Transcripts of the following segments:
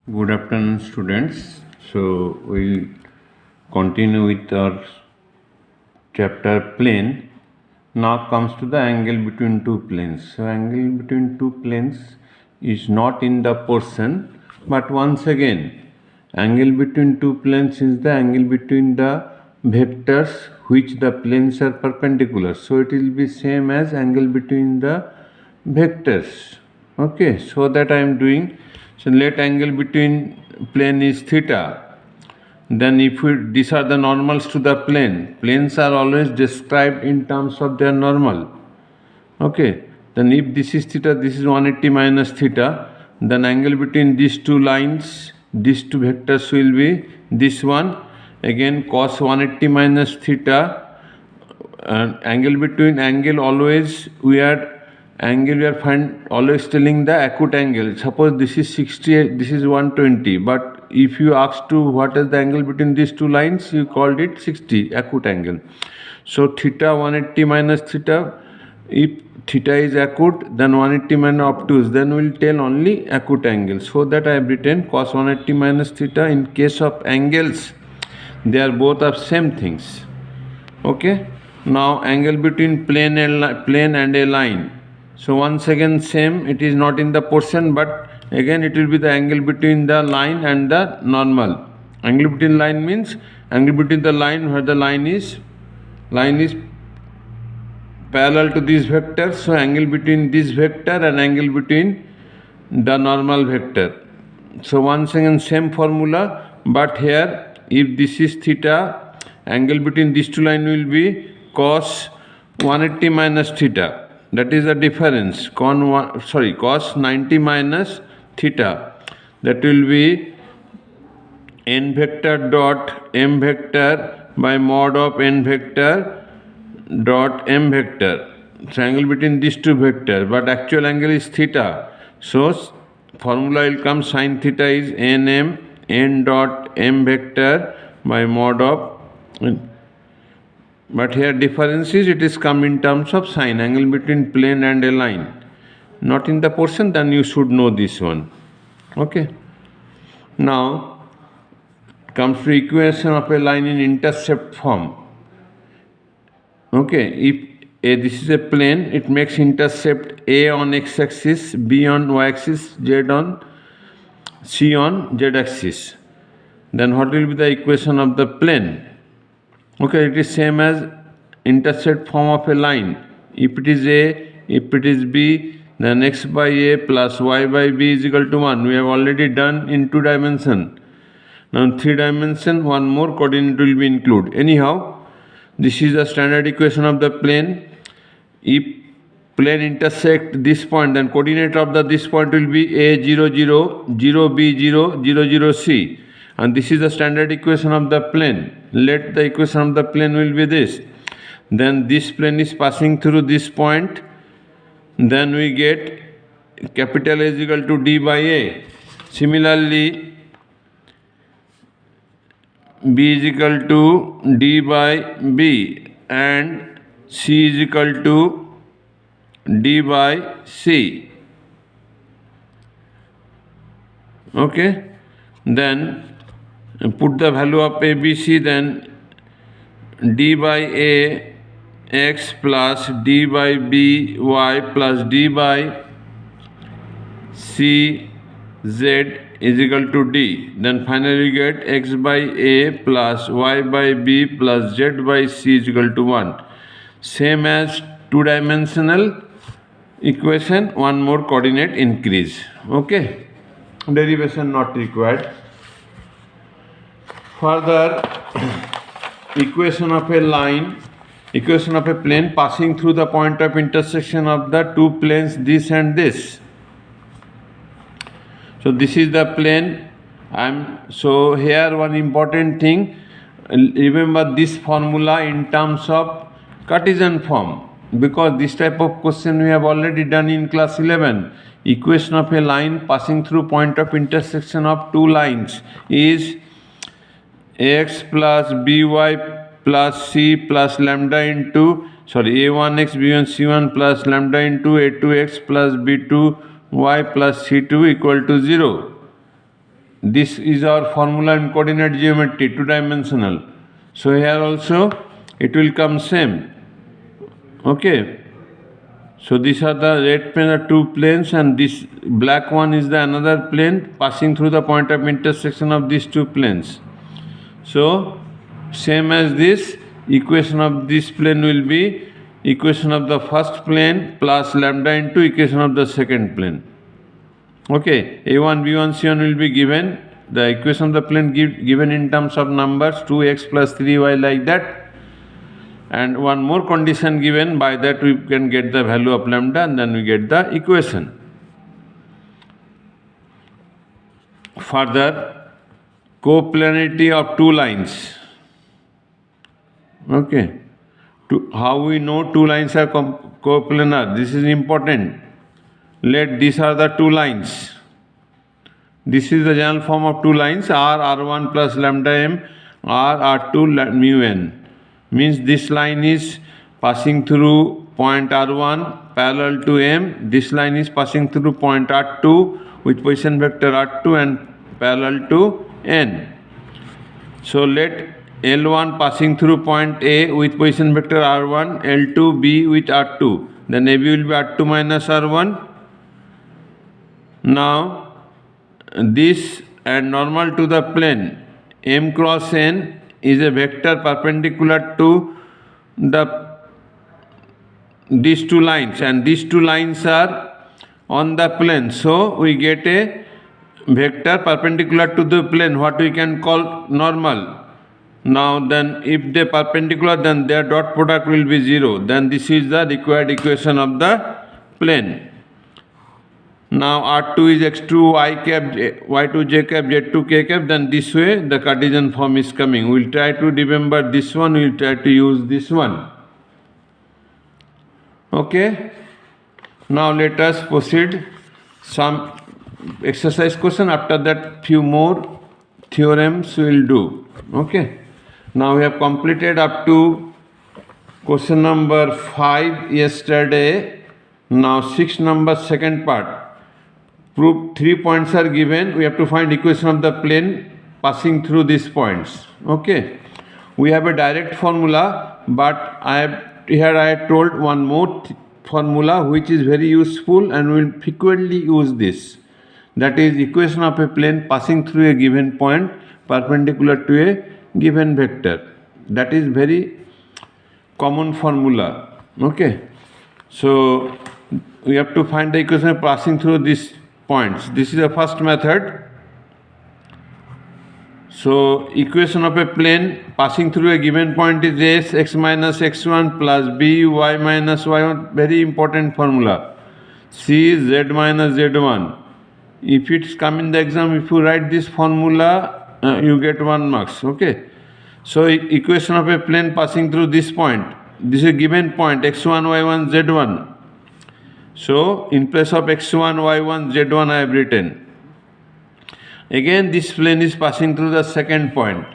Good afternoon, students. So we'll continue with our chapter plane. Now comes to the angle between two planes. So angle between two planes is not in the portion, but once again, angle between two planes is the angle between the vectors which the planes are perpendicular. So it will be same as angle between the vectors. Okay, so that I am doing. So let angle between plane is theta. Then if these are the normals to the plane, planes are always described in terms of their normal. Okay, then if this is theta, this is 180 minus theta, then angle between these two lines, these two vectors will be this one, again cos 180 minus theta, angle between angle always we are always telling the acute angle. Suppose this is 60, this is 120, but if you ask to what is the angle between these two lines, you called it 60 acute angle. So theta 180 minus theta, if theta is acute, then 180 minus obtuse, then we'll tell only acute angle. So that I have written cos 180 minus theta. In case of angles, they are both of same things. Okay. Now angle between plane and a line. So once again same, it is not in the portion, but again it will be the angle between the line and the normal. Angle between line means angle between the line where the line is parallel to this vector. So angle between this vector and angle between the normal vector. So once again same formula, but here if this is theta, angle between these two lines will be cos 180 minus theta. That is the difference. Cos 90 minus theta. That will be n vector dot m vector by mod of n vector dot m vector. So angle between these two vectors, but actual angle is theta. So formula will come sin theta is nm n dot m vector by mod of. But here difference is it is come in terms of sine, angle between plane and a line, not in the portion. Then you should know this one. Okay. Now comes to equation of a line in intercept form. Okay, if this is a plane, it makes intercept A on x-axis, B on y-axis, C on z-axis. Then what will be the equation of the plane? Okay, it is same as intercept form of a line. If it is A, if it is B, then x by A plus y by B is equal to 1. We have already done in 2 dimension. Now in 3 dimension, one more coordinate will be included. Anyhow, this is the standard equation of the plane. If plane intersect this point, then coordinate of this point will be A 0 0, 0 B 0, 0 0 C. And this is the standard equation of the plane. Let the equation of the plane will be this. Then this plane is passing through this point. Then we get capital A is equal to D by A. Similarly, B is equal to D by B and C is equal to D by C. Okay. Then put the value of A, B, C, then D by A x plus D by B y plus D by C z is equal to D. Then finally you get x by A plus y by B plus z by C is equal to 1. Same as 2-dimensional equation, one more coordinate increase. Okay. Derivation not required. Further, equation of a line, equation of a plane passing through the point of intersection of the two planes, this and this. So this is the plane. So here one important thing, remember this formula in terms of Cartesian form, because this type of question we have already done in class 11. Equation of a line passing through point of intersection of two lines is ax plus by plus c plus lambda into a1x b1 c1 plus lambda into a2x plus b2 y plus c2 equal to 0. this is our formula in coordinate geometry, two-dimensional. So here also it will come same. Okay. So these are the red plane are two planes, and this black one is the another plane passing through the point of intersection of these two planes. So same as this, equation of this plane will be equation of the first plane plus lambda into equation of the second plane. Okay, A1, B1, C1 will be given. The equation of the plane given in terms of numbers 2x plus 3y like that. And one more condition given, by that we can get the value of lambda and then we get the equation. Further, coplanarity of two lines. Okay. How we know two lines are coplanar? This is important. These are the two lines. This is the general form of two lines, R, R1 plus lambda m, R, R2 mu n. Means this line is passing through point R1 parallel to M. This line is passing through point R2 with position vector R2 and parallel to N. So let L1 passing through point A with position vector R1, L2 B with R2. Then AB will be R2 minus R1. Now this and normal to the plane M cross N is a vector perpendicular to these two lines, and these two lines are on the plane. So we get a vector perpendicular to the plane, what we can call normal. Now then if they perpendicular, then their dot product will be 0. Then this is the required equation of the plane. Now R2 is x2 y cap, y2 j cap, z2 k cap, then this way the Cartesian form is coming. We will try to remember this one, we will try to use this one. Okay. Now let us proceed some exercise question. After that few more theorems we will do. Okay. Now we have completed up to question number 5 yesterday. Now 6 number second part. Proof 3 points are given. We have to find equation of the plane passing through these points. Okay. We have a direct formula, but I have told one more formula which is very useful and we will frequently use this. That is equation of a plane passing through a given point perpendicular to a given vector. That is very common formula. Okay. So we have to find the equation passing through these points. This is the first method. So equation of a plane passing through a given point is S x minus x1 plus b y minus y1. Very important formula. C is z minus z1. If it's come in the exam, if you write this formula, you get 1 marks. Okay. So equation of a plane passing through this point. This is a given point x1 y1 z1. So in place of x1 y1 z1 I have written. Again this plane is passing through the second point.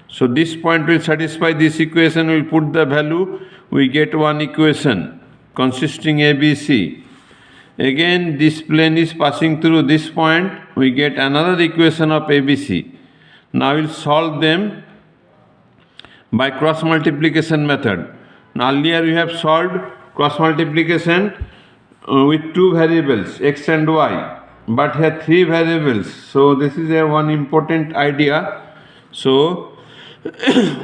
So this point will satisfy this equation, we will put the value, we get one equation consisting ABC. Again this plane is passing through this point, we get another equation of ABC. Now we will solve them by cross multiplication method. Now earlier we have solved cross multiplication with two variables x and y, but here three variables. So this is a one important idea. So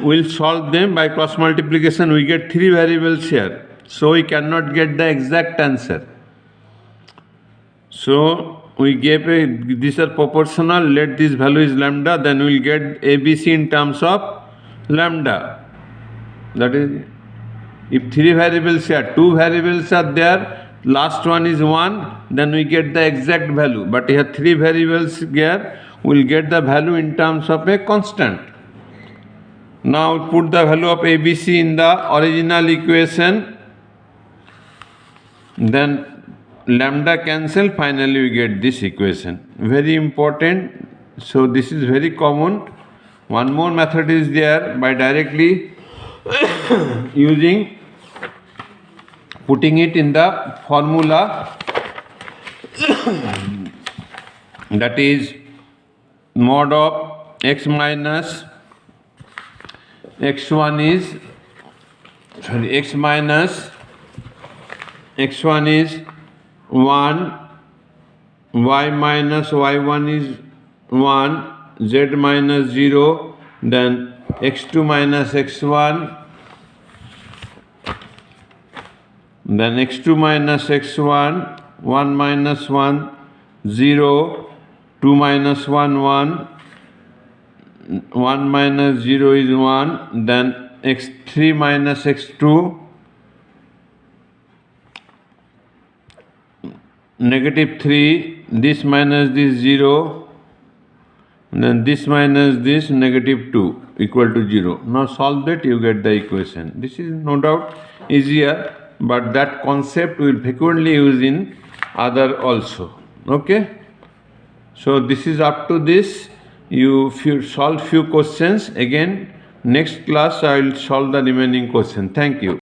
we'll solve them by cross multiplication. We get three variables here, so we cannot get the exact answer. So we gave these are proportional. Let this value is lambda, then we'll get ABC in terms of lambda. That is, if three variables here, two variables are there, last one is 1, then we get the exact value. But here three variables here, we will get the value in terms of a constant. Now put the value of ABC in the original equation, then lambda cancel, finally we get this equation. Very important. So this is very common. One more method is there, by directly putting it in the formula, that is mod of x minus x1 is x minus x1 is 1, y minus y1 is 1, z minus 0, then x2 minus x1, then x2 minus x1, 1 minus 1, 0, 2 minus 1, 1, 1 minus 0 is 1, then x3 minus x2, negative 3, this minus this 0, then this minus this negative 2 equal to 0. Now solve that, you get the equation. This is no doubt easier, but that concept we will frequently use in other also. Okay? So this is up to this. You solve few questions. Again, next class I will solve the remaining question. Thank you.